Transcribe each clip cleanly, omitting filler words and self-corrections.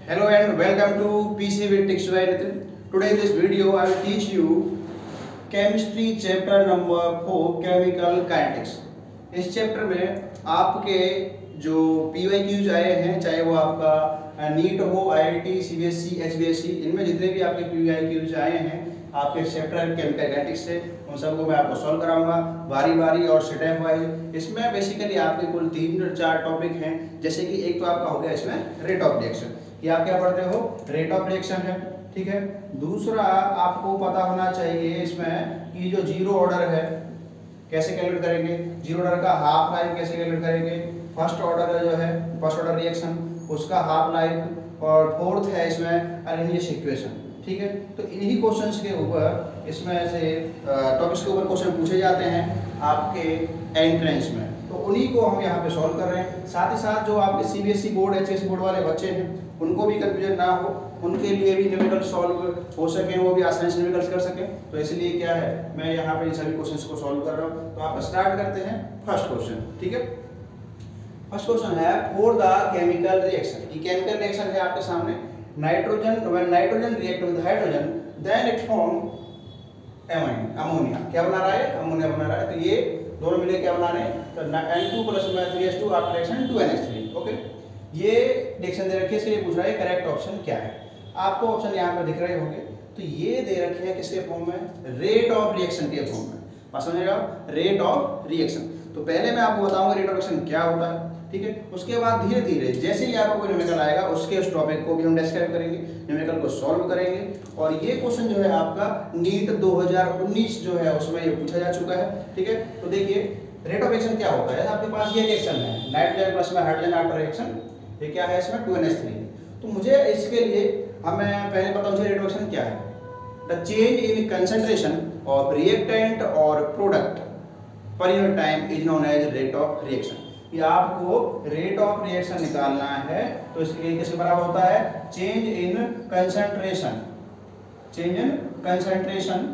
Hello and welcome to PC with Tech by Nitin. Today in this video I will teach you chemistry chapter number 4 chemical kinetics. इस chapter में आपके जो PYQs आए हैं, चाहे वो आपका नीट हो, IIT, CBSE, HBSE, इनमें जितने भी आपके PYQs आए हैं आपके चैप्टर केमिकल काइनेटिक्स से, उन सबको मैं आपको सॉल्व कराऊंगा बारी बारी और स्टेप वाइज। इसमें बेसिकली आपके कुल 3-4 टॉपिक हैं, जैसे कि एक तो आपका हो गया इसमें रेट ऑफ रिएक्शन, कि आप क्या पढ़ते हो, रेट ऑफ रिएक्शन है, ठीक है। दूसरा आपको पता होना चाहिए इसमें कि जो जीरो ऑर्डर है कैसे कैलकुलेट करेंगे, जीरो ऑर्डर का हाफ लाइफ कैसे कैलकुलेट करेंगे, फर्स्ट ऑर्डर जो है फर्स्ट ऑर्डर रिएक्शन उसका हाफ लाइफ, और फोर्थ है इसमें अरेंजियस इक्वेशन, ठीक है। तो इन्हीं क्वेश्चंस के ऊपर इसमें से टॉपिक्स के ऊपर क्वेश्चन पूछे जाते हैं आपके एंट्रेंस में, तो उन्हीं को हम यहाँ पे सॉल्व कर रहे हैं। साथ ही साथ जो आपके CBSE बोर्ड, HSC बोर्ड वाले बच्चे हैं उनको भी कंफ्यूजन ना हो, उनके लिए भी न्यूमेरिकल सॉल्व हो सके, वो भी आसानी से न्यूमेरिकल्स कर सकें, तो इसलिए क्या है मैं यहाँ पे इन सभी क्वेश्चंस को सॉल्व कर रहा हूँ। तो आप स्टार्ट करते हैं फर्स्ट क्वेश्चन, ठीक है। फर्स्ट क्वेश्चन है फॉर द केमिकल रिएक्शन, ये केमिकल रिएक्शन है आपके सामने। Nitrogen, when nitrogen react with hydrogen then it form ammonia, क्या बना रहा है, अमोनिया बना रहा है। तो ये दोनों मिले क्या बना रहे हैं, तो N2 plus 3H2 after reaction 2NH3, okay. ये रिएक्शन दे रखी है, इसके लिए पूछ रहा है करेक्ट ऑप्शन क्या है। आपको ऑप्शन यहाँ पे दिख रहे होंगे, तो ये दे रखे हैं किसके फॉर्म में, रेट ऑफ रिएक्शन के फॉर्म में, बात समझिएगा, रेट ऑफ रिएक्शन। तो पहले मैं आपको बताऊंगा रेट ऑफ रिएक्शन क्या होता है, ठीक है। उसके बाद धीरे धीरे जैसे ही आपको कोई न्यूमेरिकल आएगा उसके उस टॉपिक को भी हम डिस्क्राइब करेंगे, न्यूमेरिकल को सॉल्व करेंगे। और ये क्वेश्चन जो है आपका नीट 2019 जो है उसमें ये पूछा जा चुका है, ठीक है। तो देखिए रेट ऑफ रिएक्शन क्या होता है, आपके पास ये रिएक्शन है नाइट्रोजन प्लस में हाइड्रोजन आफ्टर रिएक्शन, ये क्या है इसमें 2NH3। तो मुझे इसके लिए हमें पहले पता होना चाहिए रेट ऑफ रिएक्शन क्या है। The change in concentration of reactant और product per unit time is known as rate of reaction. कि आपको रेट ऑफ रिएक्शन निकालना है तो इसके लिए किसके बराबर होता है, change in concentration, change in concentration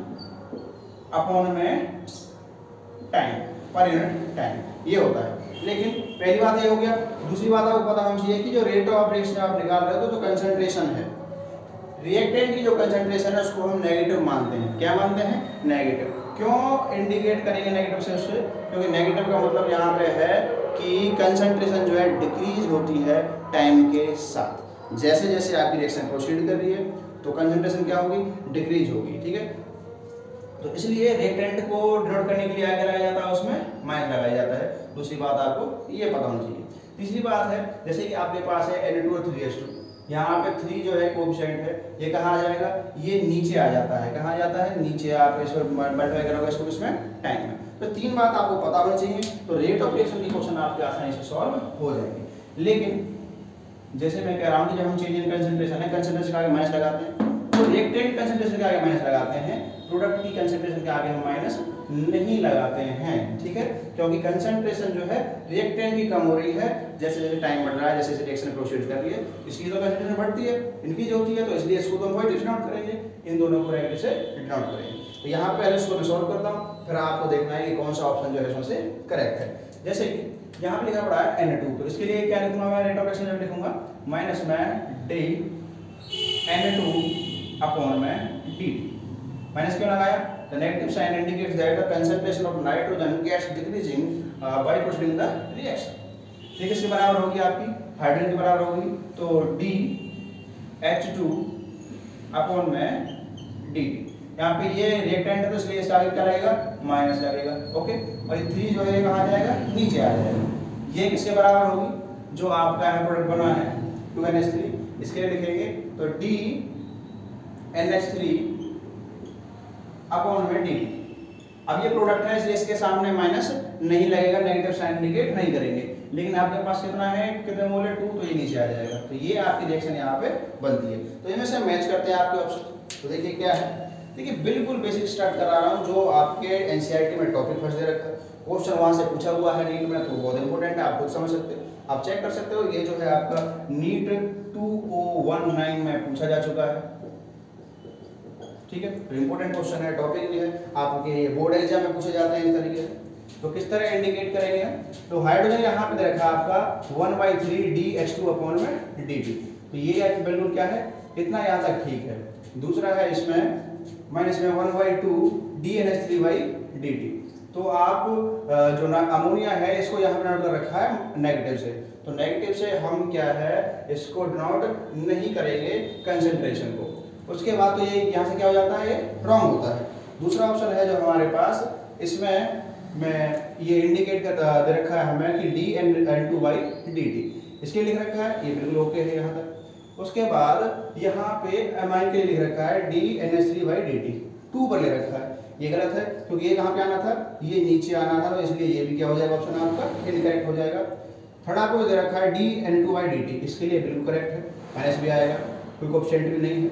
upon में टाइम, पर यूनिट टाइम, ये होता है। लेकिन पहली बात ये हो गया। दूसरी बात आपको पता होनी चाहिए कि जो रेट ऑफ रिएक्शन आप निकाल रहे हो तो जो कंसंट्रेशन है, रिएक्टेंट की जो कंसंट्रेशन है उसको हम नेगेटिव मानते हैं। क्या मानते हैं, नेगेटिव। क्यों इंडिकेट करेंगे नेगेटिव से उससे, क्योंकि नेगेटिव का मतलब यहाँ पे है कि कंसंट्रेशन जो है डिक्रीज होती है टाइम के साथ। जैसे जैसे आपकी रिएक्शन प्रोसीड कर रही है तो कंसंट्रेशन क्या होगी, डिक्रीज होगी, ठीक है। तो इसलिए रिएक्टेंट को डिनोट करने के लिए क्या लगाया जाता है, उसमें माइनस लगाया जाता है। दूसरी बात आपको ये पता होनी चाहिए। तीसरी बात है, जैसे कि आपके पास है Na2 और 3H2, यहाँ पे 3 जो है कोएफिशिएंट है, ये कहाँ आ जाएगा, ये नीचे आ जाता है। कहाँ आ जाता है, नीचे। आप इसको मल्टीप्लाई करोगे इसको इसमें टाइम में। तो तीन बात आपको पता होनी चाहिए, तो रेट ऑफ रिएक्शन की क्वेश्चन आपके आसानी से सॉल्व हो जाएंगे। लेकिन जैसे मैं कह रहा हूँ कि जब हम चेंज इन कंसंट्रेशन है, कंसंट्रेशन के आगे माइनस लगाते हैं, तो रिएक्टेंट कंसंट्रेशन के आगे माइनस लगाते हैं, प्रोडक्ट की कंसंट्रेशन के आगे हम माइनस नहीं लगाते हैं, ठीक है। क्योंकि कंसंट्रेशन जो है रिएक्टेंट की कम हो रही है जैसे जैसे टाइम बढ़ रहा है, जैसे जैसे रिएक्शन प्रोसीड कर रही है, इसकी तो कंसंट्रेशन बढ़ती है, इनकी जो होती है, तो इसलिए इसको तो हम पॉजिटिव डिनोट करेंगे, इन दोनों को नेगेटिव से डिनोट करेंगे। तो यहाँ पे पहले इसको मैं सॉल्व करता हूँ, फिर आपको देखना है कि कौन सा ऑप्शन जो है इसमें से करेक्ट है। जैसे कि यहाँ पे लिखा पड़ा है Na2, तो इसके लिए क्या लिखूंगा मैं, रेट ऑफ रिएक्शन जब लिखूंगा माइनस में डी Na2 अपॉन में डी। माइनस क्यों लगाया, the negative sign indicates that the concentration of nitrogen gets decreasing by proceeding the reaction. ठीक है, इसके बराबर होगी आपकी हाइड्रोजन के बराबर होगी, तो डी H2 अपॉन में डी। यहाँ पे ये रिएक्टेंट है तो इसलिए इसका आगे क्या लगेगा, माइनस लगेगा, ओके। और ये 3 जो है कहाँ जाएगा, नीचे आ जाएगा। ये किसके बराबर होगी, जो आपका है प्रोडक्ट बना है 2NH3, इसके लिए लिखेंगे तो डी NH3 अपॉन में डी। अब ये प्रोडक्ट है इसलिए इसके सामने माइनस नहीं लगेगा, नेगेटिव साइन इंडिकेट नहीं करेंगे। लेकिन आपके पास कितना है, कितने मोल है 2, तो ये नीचे आ जाएगा। तो ये आपकी रिएक्शन यहाँ पे बनती है। तो इनमें से मैच करते हैं आपके ऑप्शन। तो देखिए क्या है, देखिए बिल्कुल बेसिक स्टार्ट करा रहा हूँ, जो आपके एनसीईआरटी में टॉपिक फर्स्ट दे रखा है, क्वेश्चन वहाँ से पूछा हुआ है नीट में, तो बहुत इंपॉर्टेंट है, आप खुद समझ सकते हो, आप चेक कर सकते हो। ये जो है आपका नीट 2019 में पूछा जा चुका है, ठीक है। तो इंपॉर्टेंट क्वेश्चन है, टॉपिक भी है, आपके बोर्ड एग्जाम में पूछे जाते हैं इस तरीके से। तो किस तरह इंडिकेट करेंगे हम? तो हाइड्रोजन यहाँ पे दे रखा है आपका 1/3 dH2/dt। तो ये बिल्कुल क्या है, इतना यहाँ तक ठीक है। दूसरा है इसमें माइनस में 1/2 dNH3/dt। तो आप जो ना अमोनिया है इसको यहाँ पे नोट रखा है नेगेटिव से, तो नेगेटिव से हम क्या है इसको डिनोट नहीं करेंगे कंसंट्रेशन को। उसके बाद तो ये यहाँ से क्या हो जाता है, ये रॉन्ग होता है। दूसरा ऑप्शन है जो हमारे पास, इसमें मैं ये इंडिकेट कर दे रखा है हमें कि dN2/dt, इसके लिख रखा है, ये बिल्कुल ओके है यहाँ तक। उसके बाद यहाँ पे अमाइन के लिए लिख रखा है dNH3/dt, 2 पर ले रखा है, ये गलत है क्योंकि ये कहाँ पे आना था, ये नीचे आना था, तो इसलिए ये भी क्या हो जाएगा, ऑप्शन आपका इनकरेक्ट हो जाएगा। थर्ड आपको दे रखा है dN2/dt, इसके लिए बिल्कुल करेक्ट है, माइनस भी आएगा, कोई कोएफिशिएंट भी नहीं है।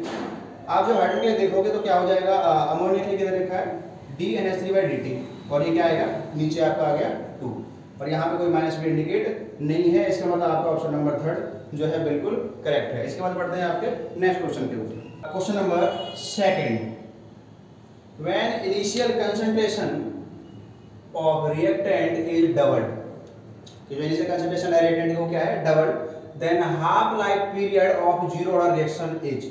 आप जो हाइड्रोजन के लिए देखोगे तो क्या हो जाएगा, अमोनिया के लिए लिखा है dNH3/dt, और ये क्या आएगा, नीचे आपका आ गया 2, और यहाँ पे कोई माइनस भी इंडिकेट नहीं है, इसका मतलब आपका ऑप्शन नंबर थर्ड जो है बिल्कुल करेक्ट है। इसके बाद बढ़ते हैं आपके नेक्स्ट क्वेश्चन के ऊपर। Question number second, when initial concentration of reactant is doubled, कि जो इनिशियल कंसंट्रेशन है रिएक्टेंट को क्या है, double, than half life period of zero order reaction is,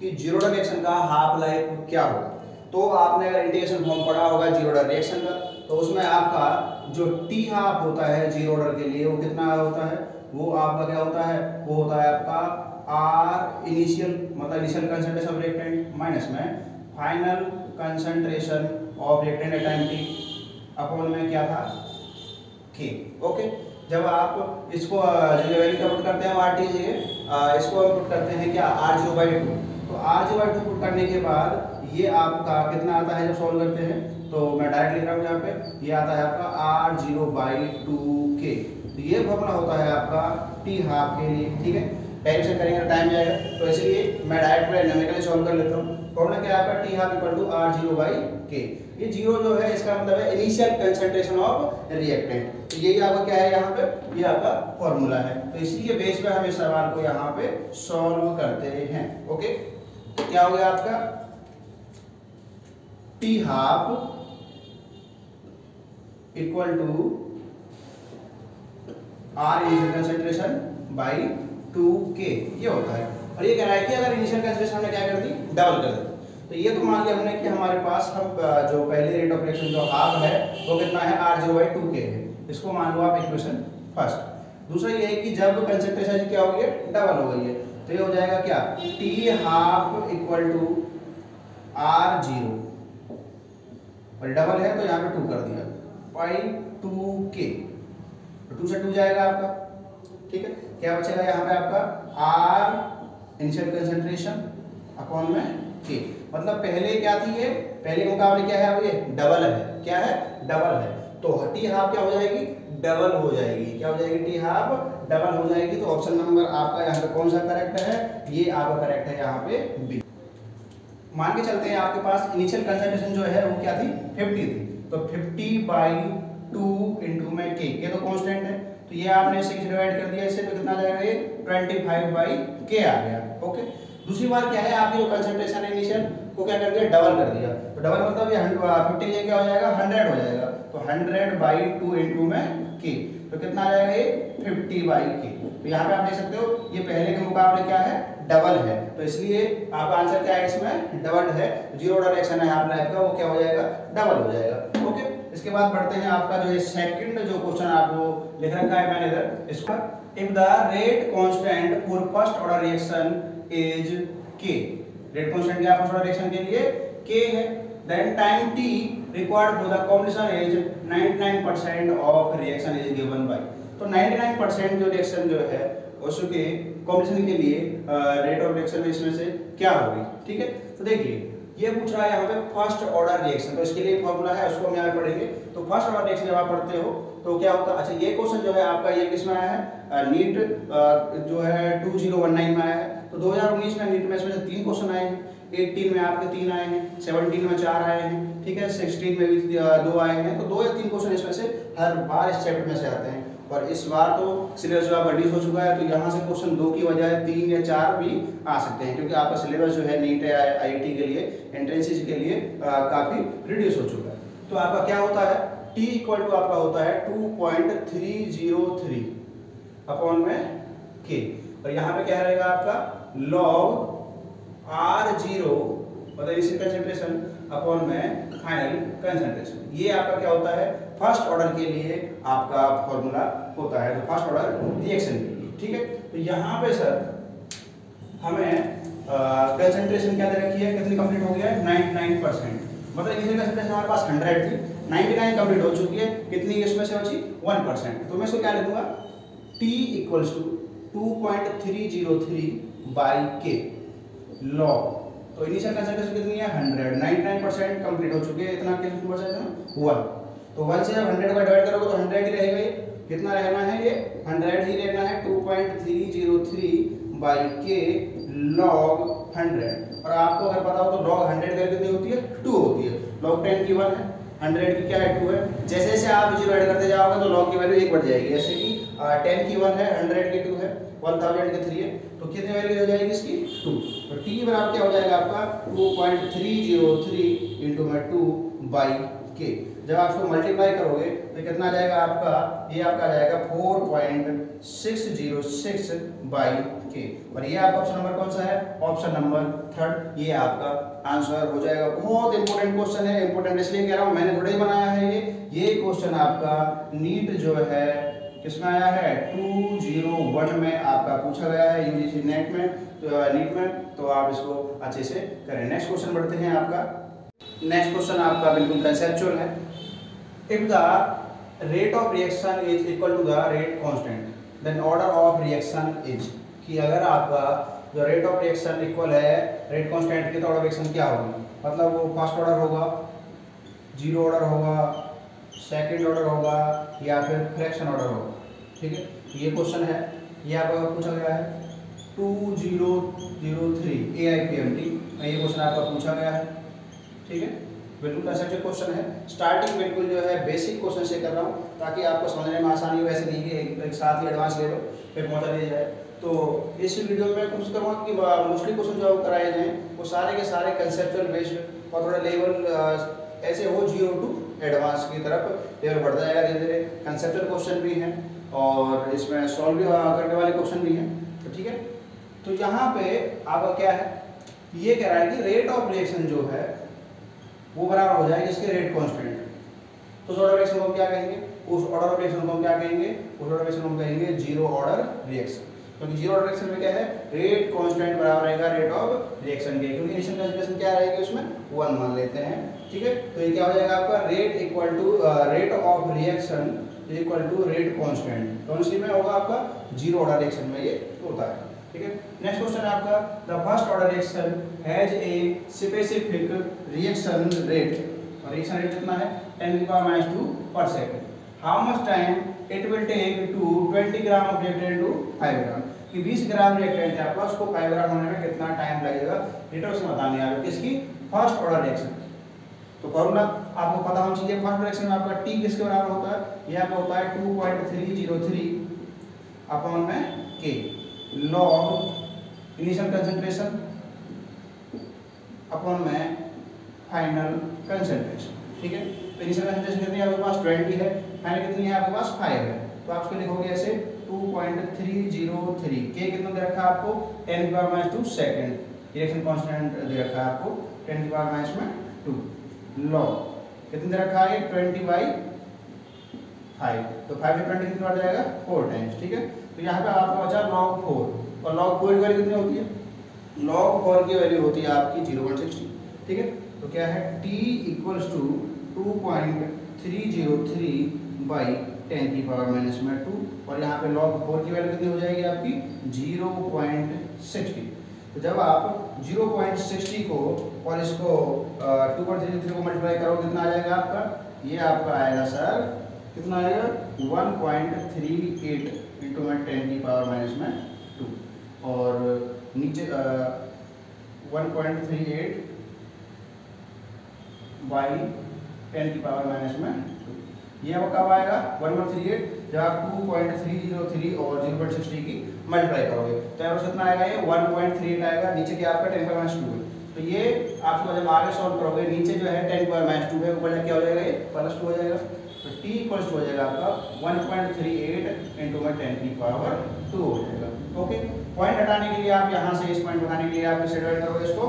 कि जीरो ऑर्डर रिएक्शन का हाफ लाइफ क्या होगा। तो आपने अगर इंटीग्रेशन फॉर्म पढ़ा होगा जीरो ऑर्डर रिएक्शन का, तो उसमें आपका जो टी हाफ होता है जीरो ऑर्डर के लिए वो कितना होता है, वो आपका क्या होता है, वो होता है आपका आर इनिशियल, मतलब initial concentration of reactant minus में final concentration of reactant at time T upon में क्या था, के। ओके, जब आप इसको जो वैल्यू पुट करते हैं आर टी जगह, इसको हम पुट करते हैं क्या, R0/2, तो R0/2 पुट करने के बाद ये आपका कितना आता है जब सॉल्व करते हैं, तो मैं डायरेक्ट लिख रहा हूँ यहाँ पे, ये आता है आपका R0/2K। तो ये फॉर्मूला होता है आपका टी हाफ के लिए, ठीक है, टाइम से करेंगे तो टाइम जाएगा, तो इसलिए मैं डायरेक्ट न्यूमेरिकली सॉल्व कर लेता हूँ। फॉर्मूला क्या है आपका, T half equal to R0/K। ये जीरो जो है इसका मतलब है इनिशियल कंसंट्रेशन ऑफ रिएक्टेंट, तो यही आपका क्या है यहाँ पे, ये आपका फॉर्मूला है। तो इसी के बेस पे हम इस सवाल को यहाँ पे सॉल्व करते हैं। ओके, क्या हो गया आपका, T half equal to R initial concentration by 2K, ये होता है। और ये कह रहा है कि अगर इनिशियल कंसंट्रेशन हमने क्या कर दी, डबल कर दी, तो ये तो मान लिया हमने कि हमारे पास हम जो पहले रेट ऑफ रिएक्शन जो हाफ है वो कितना है, R0/2K है, इसको मान लो आप इक्वेशन फर्स्ट। दूसरा ये है कि जब कंसंट्रेशन क्या हो गई है, डबल हो गई है, तो ये हो जाएगा क्या, T half equal to R0, और डबल है तो यहाँ पे 2 कर दिया, बाई 2K, तो 2 से 2 जाएगा आपका, ठीक है। क्या बचेगा यहाँ पे आपका R इनिशियल कंसंट्रेशन अपॉन में K, मतलब पहले क्या थी, ये पहले के मुकाबले क्या है, अब ये डबल है, क्या है, डबल है, तो टी हाफ क्या हो जाएगी, डबल हो जाएगी, क्या हो जाएगी, टी हाफ डबल हो जाएगी। तो ऑप्शन नंबर आपका यहाँ पे कौन सा करेक्ट है, ये आपका करेक्ट है यहाँ पे बी। मान के चलते हैं आपके पास इनिशियल कंसंट्रेशन जो है वो क्या थी, 50 थी, तो 50/2 इंटू में के तो कांस्टेंट है, तो ये आपने इसे डिवाइड कर दिया इससे, तो कितना जाएगा, ये 25/k आ गया। ओके, दूसरी बार क्या है, आपकी जो कंसंट्रेशन है इनिशियल को क्या कर दिया, डबल कर दिया, तो डबल मतलब ये 50 के क्या हो जाएगा, 100 हो जाएगा, तो 100/2 इंटू में k, तो कितना आ जाएगा, ये 50/k। तो यहाँ पे आप देख सकते हो ये पहले के मुकाबले क्या है, डबल है, तो इसलिए आपका आंसर क्या है, इसमें डबल है, जीरो ऑर्डर रिएक्शन है हाफ लाइफ का, वो क्या हो जाएगा, डबल हो जाएगा। ओके, इसके बाद बढ़ते हैं आपका जो ये सेकंड जो क्वेश्चन आपको लिख रखा है मैंने इधर, इसका if the rate constant for first order reaction is k, rate constant क्या फर्स्ट ऑर्डर रिएक्शन के लिए k है, then time t required for the completion is 99% of reaction is given by, तो 99% जो रिएक्शन जो है उसके कंप्लीशन के लिए रेट ऑफ रिएक्शन इसमें से क्या होगी, ठीक है। तो देखिए ये पूछ रहा है यहाँ पे फर्स्ट ऑर्डर रिएक्शन, तो इसके लिए फॉर्मूला है उसको हम यहाँ पढ़ेंगे। तो फर्स्ट ऑर्डर रिएक्शन जब आप पढ़ते हो तो क्या होता है, अच्छा ये क्वेश्चन जो है आपका ये किसमें आया है, नीट जो है 2019 में आया है, तो 2019 में नीट में इसमें से 3 क्वेश्चन आए हैं, 18 में आपके 3 आए हैं, 17 में 4 आए हैं, ठीक है, 16 में भी 2 आए हैं, तो 2 या 3 क्वेश्चन इसमें से हर बार इस चैप्टर में से आते हैं। और इस बार तो सिलेबस जो आपका रिड्यूस हो चुका है, तो यहाँ से क्वेश्चन 2 की बजाय 3 या 4 भी आ सकते हैं, क्योंकि आपका सिलेबस जो है नीट है आईआईटी के लिए एंट्रेंसेस के लिए काफ़ी रिड्यूस हो चुका है। तो आपका क्या होता है, t इक्वल टू आपका होता है 2.303 अपॉन में k, और यहाँ पे क्या रहेगा आपका log r0 मतलब इनिशियल कंसंट्रेशन अपॉन में फाइनल कंसंट्रेशन। ये आपका क्या होता है फर्स्ट ऑर्डर के लिए आपका फॉर्मूला होता है, तो फर्स्ट ऑर्डर रिएक्शन के लिए। ठीक है, तो यहाँ पे सर हमें कंसंट्रेशन क्या दे रखी है, कितनी कंप्लीट हो गया है 99%, मतलब इनिशियल कंसंट्रेशन हमारे पास 100 थी, 99 कंप्लीट हो चुकी है, कितनी इसमें से बची 1%, तो मैं इसको क्या लिखूंगा t equals to 2.303 by k log, तो इनिशियल कंसंट्रेशन कितनी है 100, 99% कंप्लीट हो चुकी है, इतना कितना बचा है 1, तो 1 से जब 100 का डिवाइड करोगे तो 100 ही रहेगा, ये कितना रहना है, ये 100 ही रहना है 2.303 बाई k log 100, और आपको अगर पता हो तो log 100 की वैल्यू कितनी होती है 2 होती है, log 10 की 1 है, 100 की क्या है 2 है, जैसे जैसे आप 0 ऐड करते जाओगे तो log की वैल्यू 1 बढ़ जाएगी, जैसे कि 10 की 1 है, 100 की 2 है, 1000 की 3 है, तो कितनी वैल्यू हो जाएगी इसकी 2, तो t बराबर क्या हो जाएगा आपका 2.303 इंटू में 2 बाई k, जब आप इसको मल्टीप्लाई करोगे तो कितना आ जाएगा आपका, ये आपका आ जाएगा 4.606 बाई के, और ये आपका ऑप्शन नंबर कौन सा है, ऑप्शन नंबर 3, ये आपका आंसर हो जाएगा। बहुत इंपॉर्टेंट क्वेश्चन है, इंपॉर्टेंट इसलिए कह रहा हूँ, मैंने थोड़ा ही बनाया है ये क्वेश्चन आपका नीट जो है किसमें आया है 201 में आपका पूछा गया है यूजीसी नेट में, तो नीट में, तो आप इसको अच्छे से करें। नेक्स्ट क्वेश्चन बढ़ते हैं आपका, नेक्स्ट क्वेश्चन आपका बिल्कुल कंसेप्चुअल है। If the rate of reaction is equal to the rate constant then order of reaction is, कि अगर आपका जो रेट ऑफ रिएक्शन इक्वल है रेट कांस्टेंट की तो ऑर्डर ऑफ रिएक्शन क्या होगी, मतलब वो फर्स्ट ऑर्डर होगा, जीरो ऑर्डर होगा, सेकंड ऑर्डर होगा, या फिर फ्रैक्शन ऑर्डर होगा। ठीक है, ये क्वेश्चन है, ये आपका पूछा गया है 2003 AIPMT में, ये क्वेश्चन आपका पूछा गया है। ठीक है, बिल्कुल कंसेप्चुअल क्वेश्चन है, स्टार्टिंग बिल्कुल जो है बेसिक क्वेश्चन से कर रहा हूँ ताकि आपको समझने में आसानी हो, वैसे नहीं कि एक साथ ही एडवांस ले लो फिर पहुँचा दिया जाए। तो इस वीडियो में कोशिश करूँगा कि मोस्टली क्वेश्चन जो कराए जाएँ वो सारे के सारे कंसेप्चुअल बेस्ड और थोड़ा लेवल ऐसे हो 0 टू एडवांस की तरफ लेवल बढ़ता जाएगा धीरे धीरे। कंसेप्चुअल क्वेश्चन भी हैं और इसमें सॉल्व भी करने वाले क्वेश्चन भी हैं। तो ठीक है, तो यहाँ पे आपका क्या है, ये कह रहा है कि रेट ऑफ रिएक्शन जो है वो बराबर हो जाएगा इसके रेट कांस्टेंट। तो उस ऑर्डर रिएक्शन को हम क्या कहेंगे, उस ऑर्डर रिएक्शन को हम क्या कहेंगे, उस ऑर्डर रिएक्शन को हम कहेंगे जीरो ऑर्डर रिएक्शन, क्योंकि जीरो ऑर्डर रिएक्शन में क्या है रेट कांस्टेंट बराबर रहेगा रेट ऑफ रिएक्शन के, क्योंकि इनिशियल कंसंट्रेशन क्या रहेगी उसमें 1 मान लेते हैं। ठीक है, तो ये क्या हो जाएगा आपका rate equal to rate of reaction equal to rate constant, कौन सी में होगा आपका जीरो ऑर्डर रिएक्शन में ये होता है। ठीक है, नेक्स्ट क्वेश्चन है आपका the first order reaction has a specific reaction rate, और रिएक्शन रेट कितना है 10⁻² पर second, how much time it will take to 20 gram of reactant to 5 gram, कि 20 ग्राम रिएक्टेंट है आपका उसको 5 ग्राम होने में कितना टाइम लगेगा, डिटेल से बताने आ रहा है किसकी फर्स्ट ऑर्डर रिएक्शन। तो फॉर्मूला आपको पता होना चाहिए, फर्स्ट रिएक्शन में आपका टी किसके बराबर होता है, ये आपका होता है 2.303 अपॉन में के लॉग इनिशियल कंसंट्रेशन अपॉन में फाइनल कंसंट्रेशन। ठीक है, तो इनिशियल कंसंट्रेशन कितनी है आपके पास 20 है, फाइनल कितनी है आपके पास 5 है, तो आप इसको लिखोगे ऐसे 2.303, के कितना दे रखा है आपको 10⁻² सेकंड, रिएक्शन कांस्टेंट दे रखा है आपको 10⁻², लॉग कितने दे रखा है 20/5, तो 5 से 20 कितनी बार जाएगा 4 टाइम्स। ठीक है, तो यहाँ पे आपका बचा log 4, और log 4 की वैल्यू कितनी होती है, log 4 की वैल्यू होती है आपकी 0.60। ठीक है, तो क्या है t इक्वल्स टू 2.303 बाई 10⁻², और यहाँ पे log 4 की वैल्यू कितनी हो जाएगी आपकी 0.60। तो जब आप 0.60 को और इसको 2.303 को मल्टीप्लाई करोगे कितना आ जाएगा आपका, ये आपका आएगा सर कितना आएगा 1.38 इंटू में 10⁻², और नीचे 1.38 बाई 10⁻², ये आपका कब आएगा 1.38 जब आप 2.303 और 0.60 की मल्टीप्लाई करोगे तो यहाँ कितना आएगा, ये 1.38 आएगा, नीचे क्या आपका 10⁻² है। तो ये आपको जब आगे सॉल्व करोगे नीचे जो है 10⁻² है, ऊपर क्या हो जाएगा ये +2 हो जाएगा। तो t इक्वल्स टू हो जाएगा आपका 1.38 इंटू में 10 की पावर 2 हो जाएगा। ओके, पॉइंट हटाने के लिए आप यहाँ से इस पॉइंट हटाने के लिए आप इसे डिवाइड करोगे इसको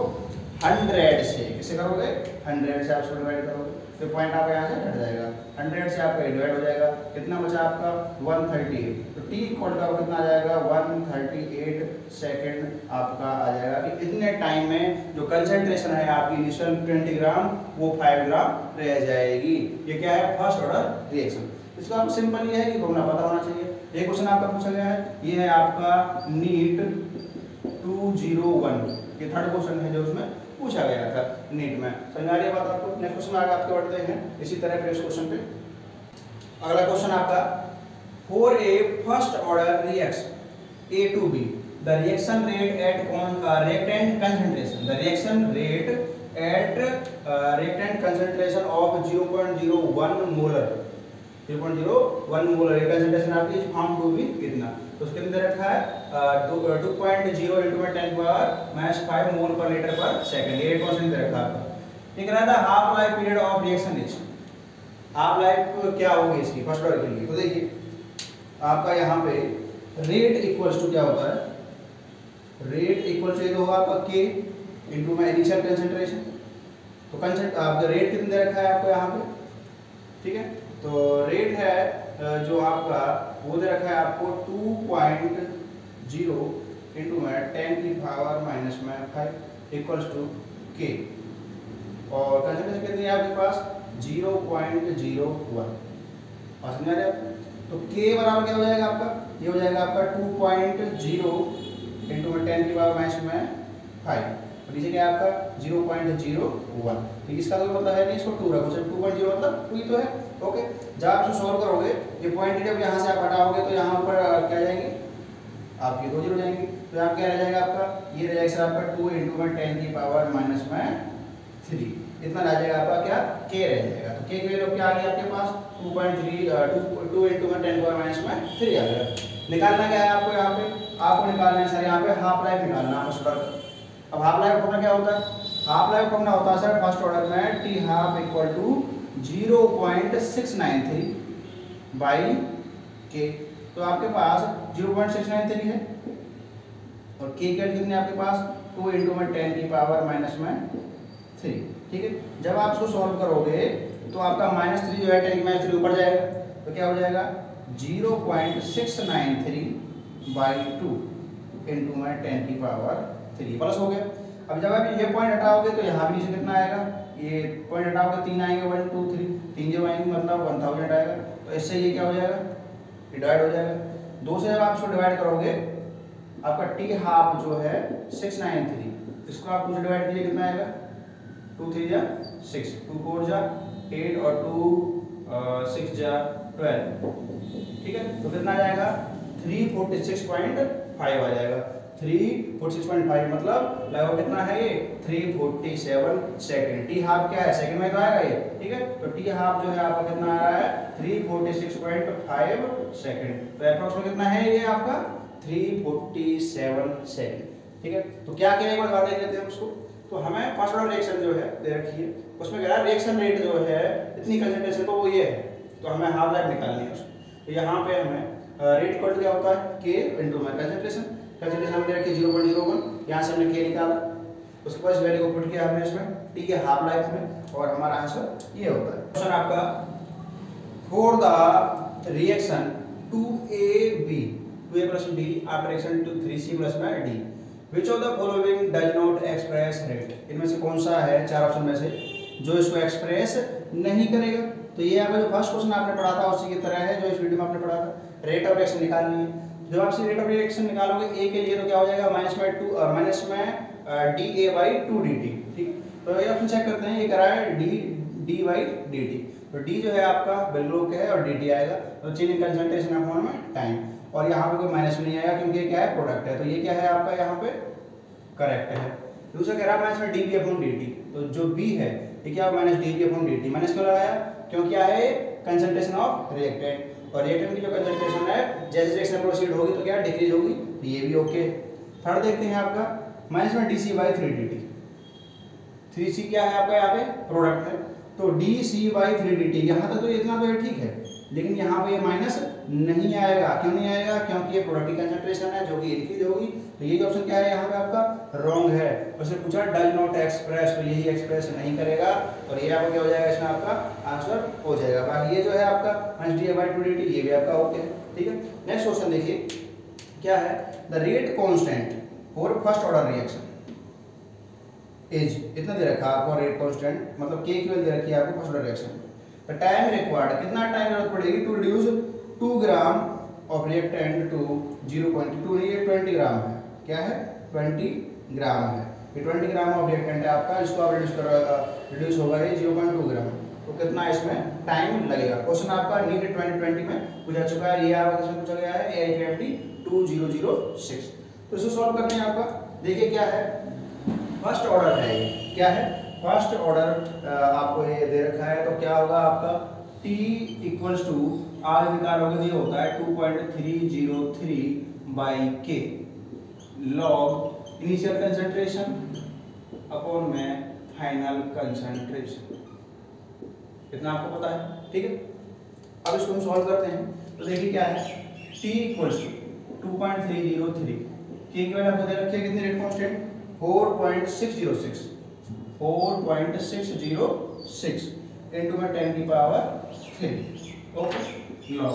100 से, किससे करोगे 100 से आप इसको डिवाइड करोगे तो पॉइंट आपका यहाँ से हट जाएगा, 100 से आपका डिवाइड हो जाएगा, कितना बचा आपका 138, तो t इक्वल का कितना आ जाएगा 138 सेकंड आपका आ जाएगा कि इतने टाइम में जो कंसंट्रेशन है आपकी इनिशियल 20 ग्राम वो 5 ग्राम रह जाएगी। ये क्या है, फर्स्ट ऑर्डर रिएक्शन। इसका आप सिंपल ये है कि घूमना पता होना चाहिए। एक क्वेश्चन आपका पूछा गया है, ये है आपका नीट 201, ये थर्ड क्वेश्चन है जो उसमें पूछा गया था नीट में। समझ आ रही है बात आपको? नेक्स्ट क्वेश्चन आगे आपके बढ़ते हैं इसी तरह के इस क्वेश्चन पे। अगला क्वेश्चन आपका, for a first order reaction A to B, the reaction rate at reactant concentration, the reaction rate at reactant concentration of 0.01 molar, 0.01 molar ये कंसंट्रेशन आपकी फॉर्म टू भी कितना, तो उसके अंदर रखा है 2.0 इंटू में 10 पावर -5 मोल पर लीटर पर सेकंड, ये क्वेश्चन रखा आपका। ये कह रहा था half life period of reaction is, half life क्या होगी इसकी फर्स्ट ऑर्डर के लिए। तो देखिए आपका यहाँ पे रेट इक्वल्स टू क्या होता है, रेट इक्वल टू होगा आपका k इंटू में इनिशियल कंसंट्रेशन। तो आपका रेट कितने दे रखा है आपको यहाँ पे, ठीक है, तो रेट है जो आपका वो दे रखा है आपको 2.0 इंटू में 10 की पावर -5 इक्वल्स टू k, और कंसंट्रेशन कितनी है आपके पास 0.01। समझ आ रहा है? तो k बराबर क्या हो जाएगा आपका, ये हो जाएगा आपका 2.0 इंटू में 10 की पावर -5, और नीचे क्या है आपका 0.01। ठीक, इसका तो मतलब है नहीं, इसको 2 रखो, सिर्फ 2.0 मतलब 2 ही तो है। ओके, जब आप इसको सॉल्व करोगे ये पॉइंट जब यहाँ से आप हटाओगे तो यहाँ पर क्या जाएंगे आपकी 2 जीरो जाएंगे, तो यहाँ क्या रह जाएगा आपका, ये रह जाएगा आपका 2 इंटू में 10 की पावर -3, इतना रह जाएगा आपका क्या k रह जाएगा। तो k की वैल्यू क्या आ गई आपके पास 2 इंटू में 10 की पावर -3 आ गया। निकालना क्या है आपको, यहाँ पे आपको निकालना है सर यहाँ पे हाफ लाइफ निकालना है फर्स्ट ऑर्डर। अब हाफ लाइफ फॉर्मूला क्या होता है, हाफ लाइफ फॉर्मूला होता है सर फर्स्ट ऑर्डर में t half equal to 0.693 by k। तो आपके पास 0.693 है और k का कितने आपके पास 2 इंटू में 10 की पावर -3। ठीक है, जब आप इसको सॉल्व करोगे तो आपका -3 जो है 10 की -3 ऊपर जाएगा, तो क्या हो जाएगा 0.693 बाई 2 इंटू में 10 की पावर 3 प्लस हो गया। अब जब आप ये पॉइंट हटाओगे तो यहाँ भी नीचे कितना आएगा, ये पॉइंट हटाओगे 3 आएंगे, 1 2 3 3 जो आएंगे मतलब 1000 आएगा। तो इससे ये क्या हो जाएगा, डिवाइड हो जाएगा। 2 से जब आप इसको डिवाइड करोगे आपका टी हाफ जो है 693, इसको आप 2 से डिवाइड कीजिए कितना आएगा 2 3 जा 6, 2 4 जा 8 और 2 6 जा 12। ठीक है, तो कितना आ जाएगा 346.5 आ जाएगा। 346.5 मतलब लगभग कितना है ये 347 सेकंड। टी हाफ क्या है सेकंड में तो आएगा ये, ठीक है, तो टी हाफ जो है आपका कितना आ रहा है 346.5 सेकंड। तो एप्रोक्सीमेट कितना है ये आपका 347 सेकंड। ठीक है, तो क्या क्या एक बार देख लेते हैं उसको। तो हमें फर्स्ट ऑर्डर रिएक्शन जो है दे रखी है, उसमें कह रहा है रिएक्शन रेट जो है इतनी कंसंट्रेशन तो वो ये है, तो हमें हाफ लाइफ निकालनी है उसको। तो यहाँ पे हमें रेट इक्वल क्या होता है k इंटू में कंसंट्रेशन, कंसंट्रेशन हमने रखी 0.01, यहाँ से हमने k निकाला, उसके बाद इस वैल्यू को पुट किया हमने इसमें t के हाफ लाइफ में, और हमारा आंसर ये होता है। क्वेश्चन आपका for the reaction 2AB 2A plus B after reaction to 3C plus D, which of the following does not express rate, इनमें से कौन सा है चार ऑप्शन में से जो इसको एक्सप्रेस नहीं करेगा। तो ये आपका जो फर्स्ट क्वेश्चन आपने पढ़ा था उसी की तरह है जो इस वीडियो में आपने पढ़ा था, रेट ऑफ रिएक्शन निकालनी है। जब आप रेट ऑफ रिएक्शन निकालोगे a के लिए तो क्या हो जाएगा माइनस में dA/2dt। ठीक, तो ये ऑप्शन चेक करते हैं, ये करा है d/dt, तो d जो है आपका बिल्कुल ओके है और dt आएगा, तो चेंज इन कंसंट्रेशन अपॉन में टाइम, और यहाँ पे कोई माइनस नहीं आएगा क्योंकि ये क्या है प्रोडक्ट है, तो ये क्या है आपका यहाँ पे करेक्ट है। दूसरा कह रहा है माइनस में dB/dt, तो जो b है ये क्या माइनस dB/dt, माइनस क्यों लगाया क्यों क्या है कंसंट्रेशन ऑफ रिएक्टेंट, और रिएक्टेंट की जो कंसंट्रेशन है जैसे रिएक्शन प्रोसीड होगी तो क्या डिक्रीज होगी, तो ये भी ओके। थर्ड देखते हैं आपका माइनस में dC/3dt, 3C क्या है आपका यहाँ पे प्रोडक्ट है, तो dC/3dt यहाँ तक तो इतना तो ठीक है, लेकिन यहाँ पे ये माइनस नहीं आएगा। क्यों नहीं आएगा? क्योंकि ये प्रोडक्ट की कंसंट्रेशन है जो कि इंक्रीज होगी। तो ये ऑप्शन क्या है यहाँ पे आपका रॉन्ग है। उसने पूछा डज नॉट एक्सप्रेस, तो यही एक्सप्रेस नहीं करेगा और ये आपका क्या हो जाएगा, इसमें आपका आंसर हो जाएगा। बाकी ये जो है आपका dA/2dt ये भी आपका ओके है, ठीक है। नेक्स्ट क्वेश्चन देखिए क्या है, the rate constant for first order reaction as, इतना दे रखा है आपको रेट कांस्टेंट, मतलब के की वैल्यू दे रखी है आपको first order reaction. The time required, कितना टाइम जरूरत पड़ेगी to reduce 2 gram of reactant to 0.2, ये 20 ग्राम है, क्या है 20 ग्राम है, ये 20 ग्राम ऑफ रिएक्टेंट है आपका, इसको आप रिड्यूस होगा ये 0.2 ग्राम, तो कितना इसमें टाइम लगेगा। क्वेश्चन आपका नीट 2020 में पूछा चुका है, ये आपका क्वेश्चन पूछा गया है AIPMT 2006। तो इसको सॉल्व करते हैं आपका, देखिए क्या है, फर्स्ट ऑर्डर है ये, क्या है फर्स्ट ऑर्डर आपको ये दे रखा है, तो क्या होगा आपका T इक्वल्स टू आर निकालोगे ये होता है 2.303/K log initial concentration upon में फाइनल कंसंट्रेशन, इतना आपको पता है, ठीक है। अब इसको हम सॉल्व करते हैं, तो देखिए क्या है T इक्वल्स टू 2.303, K की वैल्यू आपको दे रखी है कितनी रेट कांस्टेंट 4.606 into में 10 की पावर 3, ओके लॉग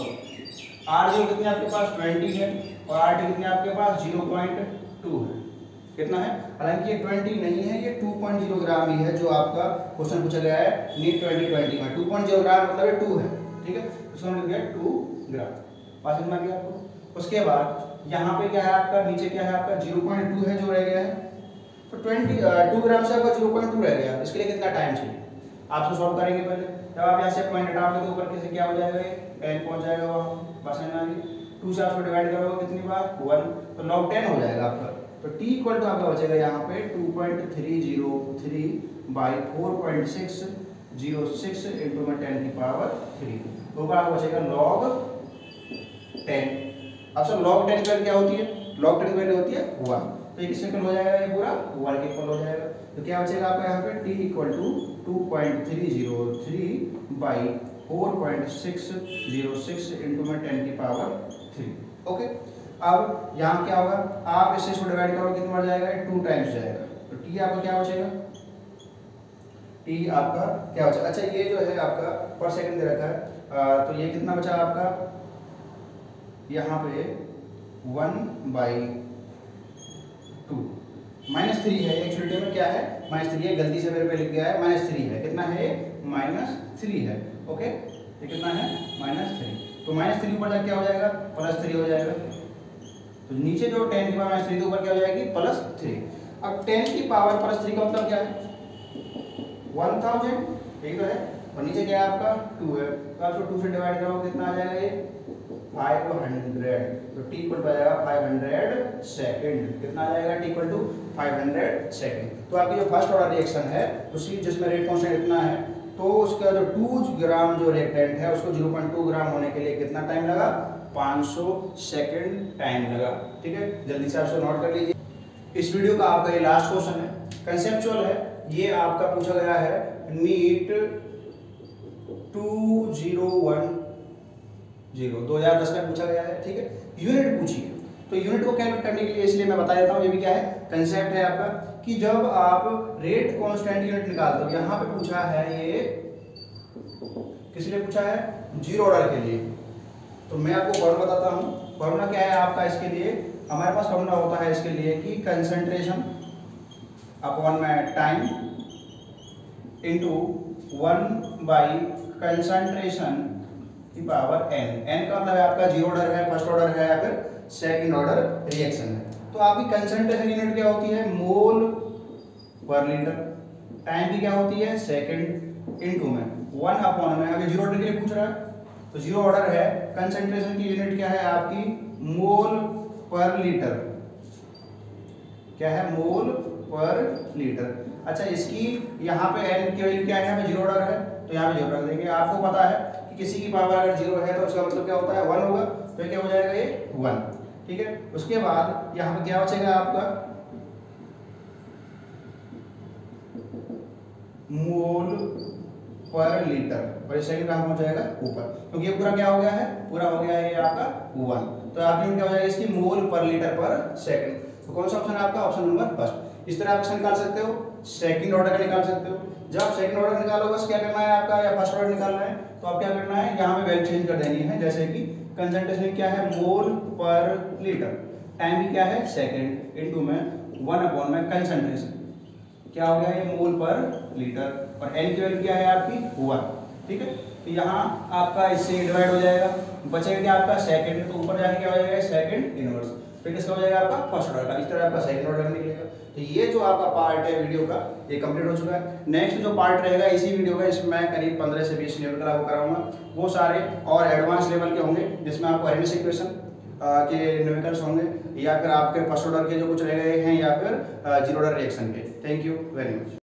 R जो कितने आपके पास 20 है और RT कितने आपके पास 0.2 है, कितना है, हालांकि ये 20 नहीं है, ये 2.0 ग्राम ही है जो आपका क्वेश्चन पूछा गया है नीट 2020 में। 2.0 ग्राम मतलब ये 2 है, ठीक है, इसको हमने लिया 2 ग्राम, पास में आ गया आपको। उसके बाद यहाँ पे क्या है आपका, नीचे क्या है आपका 0.2 है जो रह गया है, तो 2 ग्राम से आपका 0.2 रह गया, इसके लिए कितना टाइम चाहिए आप इसको सॉल्व करेंगे। पहले जब आप यहाँ से पॉइंट हटाओगे तो ऊपर कैसे क्या हो जाएगा, ये n पहुंच जाएगा वहाँ, बस है ना, 2 से आप डिवाइड करोगे कितनी बार 1, तो log 10 हो जाएगा आपका। तो t इक्वल टू आपका बचेगा यहाँ पे 2.303/4.606 into में 10 की पावर 3, तो ऊपर आपको बचेगा log 10। अब सर log 10 की वैल्यू क्या होती है, log 10 की वैल्यू होती है 1, तो ये किससे इक्वल हो जाएगा, ये पूरा 1 के इक्वल हो जाएगा। तो क्या बचेगा आपका यहाँ पे t इक्वल टू 2.303/4.606 into में 10 की पावर 3, ओके। अब यहाँ क्या होगा, आप इससे इसको डिवाइड करोगे कितना बढ़ जाएगा, 2 टाइम्स जाएगा, तो t आपका क्या बचेगा, t आपका क्या बचा, अच्छा ये जो है आपका पर सेकंड दे रखा है, तो ये कितना बचा आपका यहाँ पे 1/2 -3 है, एक्चुअली में क्या है -3 है, गलती से मेरे पे लिख गया है -3 है, कितना है -3 है, ओके, ये कितना है -3, तो -3 ऊपर जाके क्या हो जाएगा +3 हो जाएगा, तो नीचे जो 10 की पावर -3 ऊपर क्या हो जाएगी +3। अब 10 की पावर +3 का मतलब क्या है 1000, ठीक है, और नीचे क्या है आपका 2 है, तो आप 2 से डिवाइड करो कितना आ जाएगा ये 500, तो t इक्वल टू आ जाएगा 500 सेकंड, कितना आ जाएगा t इक्वल टू 500 सेकंड। तो आपकी जो फर्स्ट ऑर्डर रिएक्शन है उसकी जिसमें रेट कांस्टेंट इतना है, तो उसका जो 2 ग्राम जो रिएक्टेंट है उसको 0.2 ग्राम होने के लिए कितना टाइम लगा, 500 सेकंड टाइम लगा, ठीक है, जल्दी से आप इसको नोट कर लीजिए। इस वीडियो का आपका ये लास्ट क्वेश्चन है, कंसेप्चुअल है, ये आपका पूछा गया है नीट 2010 में पूछा गया है, ठीक है, यूनिट पूछी है, तो यूनिट को कैलकुलेट करने के लिए इसलिए मैं बता देता हूँ, ये भी क्या है कंसेप्ट है आपका, कि जब आप रेट कांस्टेंट यूनिट निकालते हो, यहाँ पे पूछा है ये किस लिए पूछा है, जीरो ऑर्डर के लिए, तो मैं आपको फॉर्मूला बताता हूँ। फॉर्मूला क्या है आपका इसके लिए, हमारे पास फॉर्मूला होता है इसके लिए कि कंसंट्रेशन अपॉन में टाइम इनटू 1/कंसंट्रेशन की पावर n, n का मतलब है आपका जीरो ऑर्डर है, फर्स्ट ऑर्डर है या फिर सेकंड ऑर्डर रिएक्शन है। तो आपकी कंसंट्रेशन यूनिट क्या होती है, मोल पर लीटर, टाइम की क्या होती है सेकंड, इनटू में 1/, में अगर जीरो ऑर्डर के लिए पूछ रहा है तो जीरो ऑर्डर है, कंसंट्रेशन की यूनिट क्या है आपकी मोल पर लीटर, क्या है मोल पर लीटर। अच्छा इसकी यहाँ पे n की वैल्यू क्या है, यहाँ पे जीरो ऑर्डर है तो यहाँ पे जीरो रख देंगे। आपको पता है कि किसी की पावर अगर जीरो है तो उसका मतलब क्या होता है 1 होगा, तो क्या हो जाएगा ये 1, ठीक है। उसके बाद यहाँ पे क्या बचेगा आपका मोल पर लीटर, और ये सेकंड कहाँ पहुंच जाएगा ऊपर, क्योंकि ये पूरा क्या हो गया है, पूरा हो गया है ये आपका 1, तो आपकी क्या हो जाएगा इसकी मोल पर लीटर पर सेकंड। तो कौन सा ऑप्शन है आपका, ऑप्शन नंबर फर्स्ट। इस तरह आप निकाल सकते हो, सेकंड ऑर्डर का निकाल सकते हो। जब आप सेकंड ऑर्डर निकालोगे बस क्या करना है आपका, या फर्स्ट ऑर्डर निकालना है तो आप क्या करना है, यहाँ पे वैल्यू चेंज कर देनी है। जैसे कि कंसंट्रेशन क्या है, मोल पर लीटर, टाइम भी क्या है सेकंड, इनटू में 1 में कंसंट्रेशन क्या हो गया, ये मोल पर लीटर, और एल की वैल्यू क्या है आपकी 1। ठीक है, तो यहाँ आपका इससे डिवाइड हो जाएगा, बचेगा क्या आपका सेकंड, तो ऊपर जाके क्या हो जाएगा सेकंड इनवर्स, फिर किसका हो जाएगा आपका फर्स्ट ऑर्डर का। इस तरह आपका सेकंड ऑर्डर निकलेगा। तो ये जो आपका पार्ट है वीडियो का ये कंप्लीट हो चुका है। नेक्स्ट जो पार्ट रहेगा इसी वीडियो का, इसमें मैं करीब 15 से 20 न्यूमेरिकल आपको कराऊंगा, वो सारे और एडवांस लेवल के होंगे, जिसमें आपको अरेंज इक्वेशन के न्यूमेरिकल्स होंगे, या फिर आपके फर्स्ट ऑर्डर के जो कुछ रह गए हैं, या फिर जीरो ऑर्डर रिएक्शन के। Thank you very much.